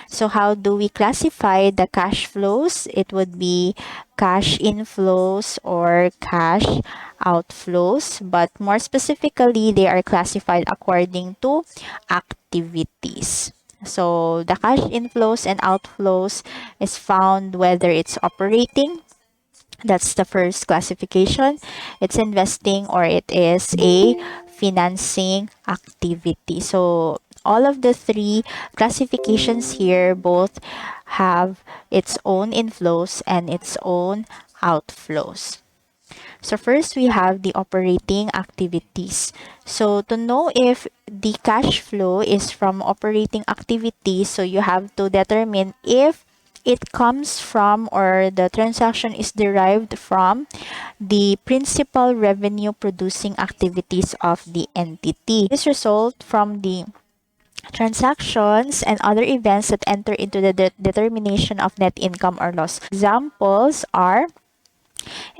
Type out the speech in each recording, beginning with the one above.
So how do we classify the cash flows? It would be cash inflows or cash outflows, but more specifically, they are classified according to activities. So the cash inflows and outflows is found whether it's operating, that's the first classification, it's investing, or it is a financing activity. So all of the three classifications here both have its own inflows and its own outflows. So first we have the operating activities. So to know if the cash flow is from operating activities, so you have to determine if it comes from or the transaction is derived from the principal revenue producing activities of the entity. This result from the transactions and other events that enter into the determination of net income or loss. Examples are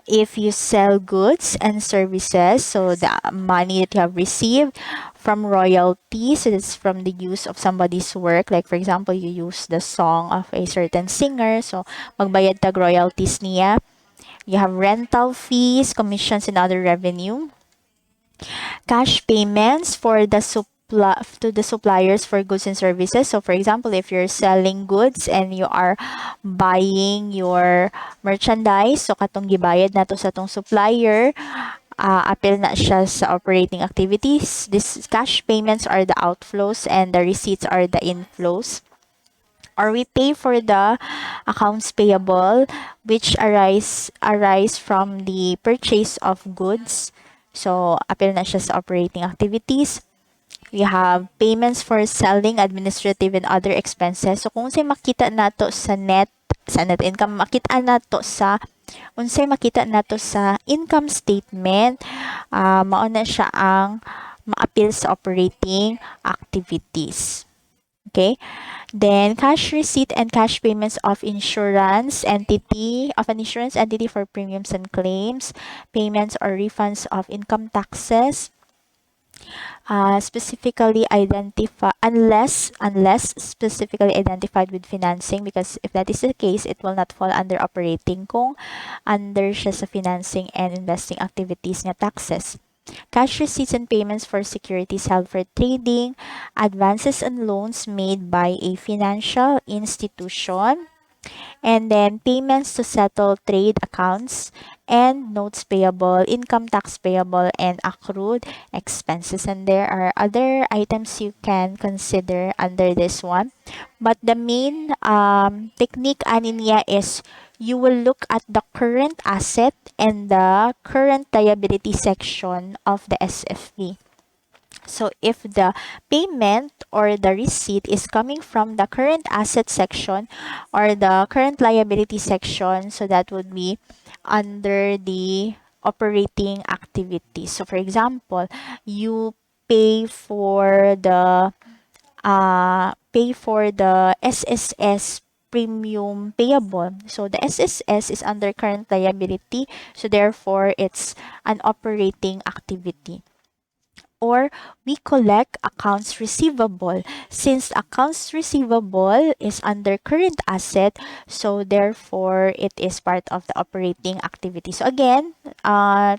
if you sell goods and services, so the money that you have received from royalties, so that's from the use of somebody's work. Like for example, you use the song of a certain singer, so magbayad tag royalties niya. You have rental fees, commissions, and other revenue. Cash payments for the to the suppliers for goods and services. So for example, if you're selling goods and you are buying your merchandise, so katong gibayad na to sa tong supplier, appeal na siya sa operating activities. These cash payments are the outflows and the receipts are the inflows. Or we pay for the accounts payable which arise from the purchase of goods. So, appeal na siya sa operating activities. We have payments for selling, administrative, and other expenses. So, kung unsay makita nato sa net income, makita nato sa unsay makita nato sa income statement, mao na siya ang ma-appeal sa operating activities. Okay? Then cash receipt and cash payments of an insurance entity for premiums and claims, payments or refunds of income taxes, specifically identify unless specifically identified with financing, because if that is the case, it will not fall under operating kung under siya sa financing and investing activities nga taxes. Cash receipts and payments for securities held for trading, advances and loans made by a financial institution, and then payments to settle trade accounts and notes payable, income tax payable, and accrued expenses. And there are other items you can consider under this one. But the main technique niya is you will look at the current asset and the current liability section of the SFP. So if the payment or the receipt is coming from the current asset section or the current liability section, so that would be under the operating activity. So for example, you pay for the SSS premium payable. So the SSS is under current liability, so therefore it's an operating activity. Or we collect accounts receivable. Since accounts receivable is under current asset, so therefore it is part of the operating activity. So again,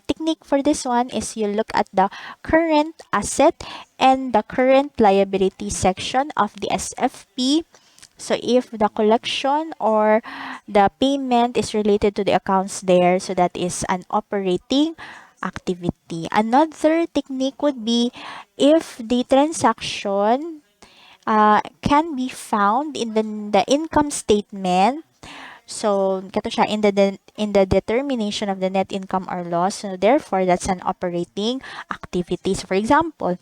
technique for this one is you look at the current asset and the current liability section of the SFP. So if the collection or the payment is related to the accounts there, so that is an operating activity. Another technique would be if the transaction can be found in the income statement. So, kato siya in the determination of the net income or loss. So, therefore, that's an operating activity. So, for example,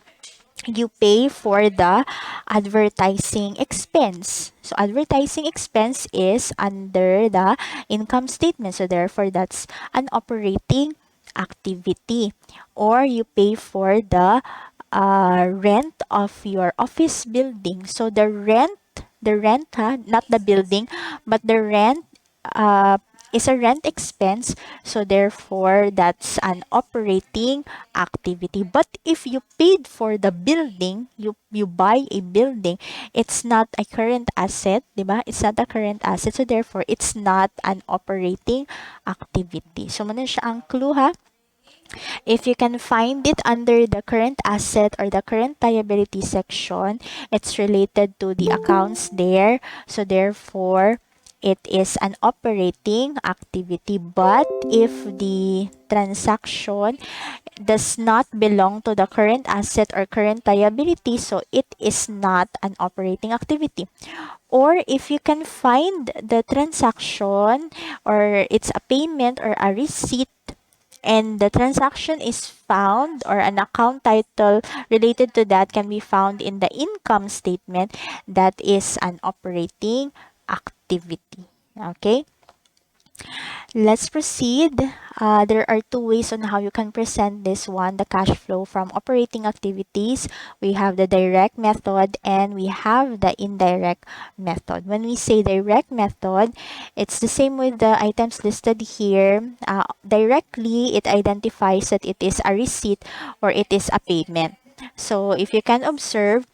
you pay for the advertising expense. So, advertising expense is under the income statement. So, therefore, that's an operating activity. Or you pay for the rent of your office building. So, the rent, not the building, but the rent is a rent expense, so therefore that's an operating activity. But if you paid for the building, you buy a building, it's not a current asset, di ba? It's not a current asset, so therefore it's not an operating activity. So muna siya ang clue, ha. If you can find it under the current asset or the current liability section, it's related to the accounts there. So therefore, it is an operating activity. But if the transaction does not belong to the current asset or current liability, so it is not an operating activity. Or if you can find the transaction or it's a payment or a receipt, and the transaction is found or an account title related to that can be found in the income statement, that is an operating activity. Okay, let's proceed. There are two ways on how you can present this one, the cash flow from operating activities. We have the direct method and we have the indirect method. When we say direct method, it's the same with the items listed here. Directly, it identifies that it is a receipt or it is a payment. So if you can observe,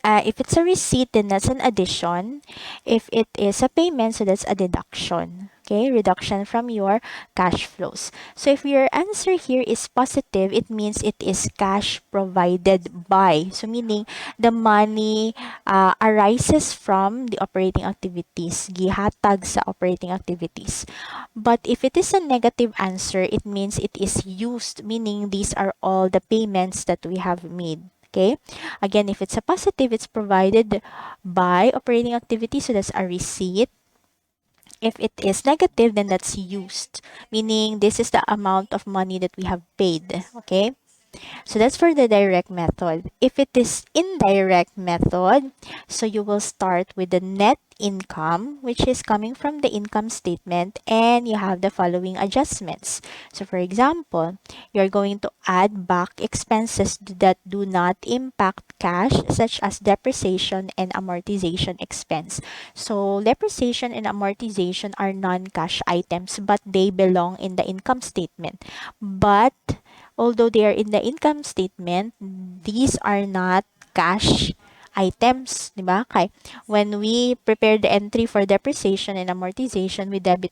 if it's a receipt, then that's an addition. If it is a payment, so that's a deduction. Okay, reduction from your cash flows. So if your answer here is positive, it means it is cash provided by. So meaning the money arises from the operating activities, gihatag sa operating activities. But if it is a negative answer, it means it is used, meaning these are all the payments that we have made. Okay, again, if it's a positive, it's provided by operating activity, so that's a receipt. If it is negative, then that's used, meaning this is the amount of money that we have paid. Okay, so that's for the direct method. If it is indirect method, so you will start with the net income, which is coming from the income statement, and you have the following adjustments. So for example, you're going to add back expenses that do not impact cash, such as depreciation and amortization expense. So depreciation and amortization are non-cash items, but they belong in the income statement. But although they are in the income statement, these are not cash items, di ba? Okay. When we prepare the entry for depreciation and amortization, we debit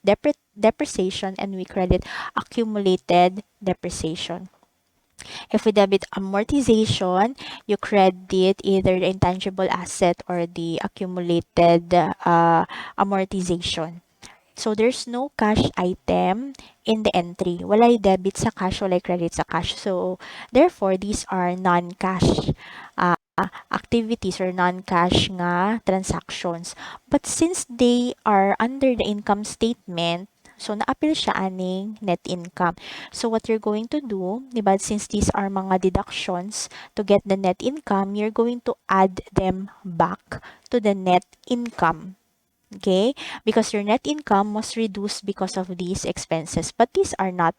depreciation and we credit accumulated depreciation. If we debit amortization, you credit either the intangible asset or the accumulated amortization. So there's no cash item in the entry. Walay debit sa cash, walay credit sa cash. So therefore, these are non-cash activities or non-cash nga transactions. But since they are under the income statement, so na-appeal siya aning net income. So what you're going to do, diba, since these are mga deductions to get the net income, you're going to add them back to the net income. Okay, because your net income was reduced because of these expenses, but these are not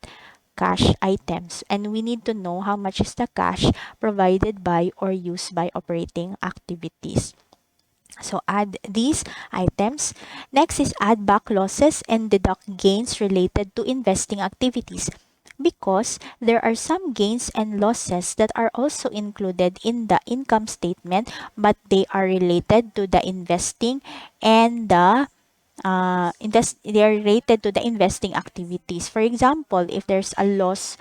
cash items, and we need to know how much is the cash provided by or used by operating activities. So add these items. Next is add back losses and deduct gains related to investing activities, because there are some gains and losses that are also included in the income statement, but they are related to the investing and they are related to the investing activities. For example, if there's a loss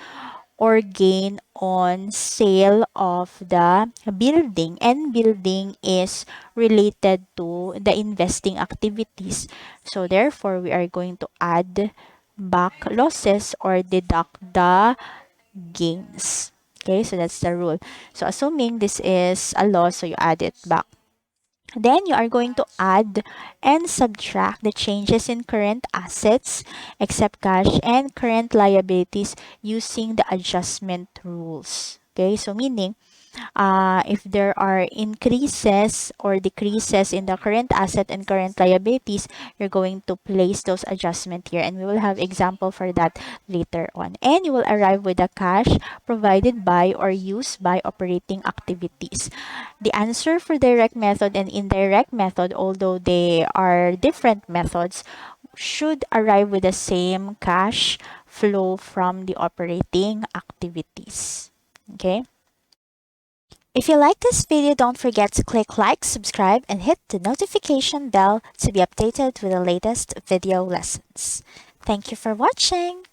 or gain on sale of the building, and building is related to the investing activities, so therefore we are going to add back losses or deduct the gains. Okay, so that's the rule. So assuming this is a loss, so you add it back. Then you are going to add and subtract the changes in current assets, except cash, and current liabilities using the adjustment rules. Okay, so meaning if there are increases or decreases in the current asset and current liabilities, you're going to place those adjustments here, and we will have example for that later on. And you will arrive with the cash provided by or used by operating activities. The answer for direct method and indirect method, although they are different methods, should arrive with the same cash flow from the operating activities. Okay? If you like this video, don't forget to click like, subscribe, and hit the notification bell to be updated with the latest video lessons. Thank you for watching.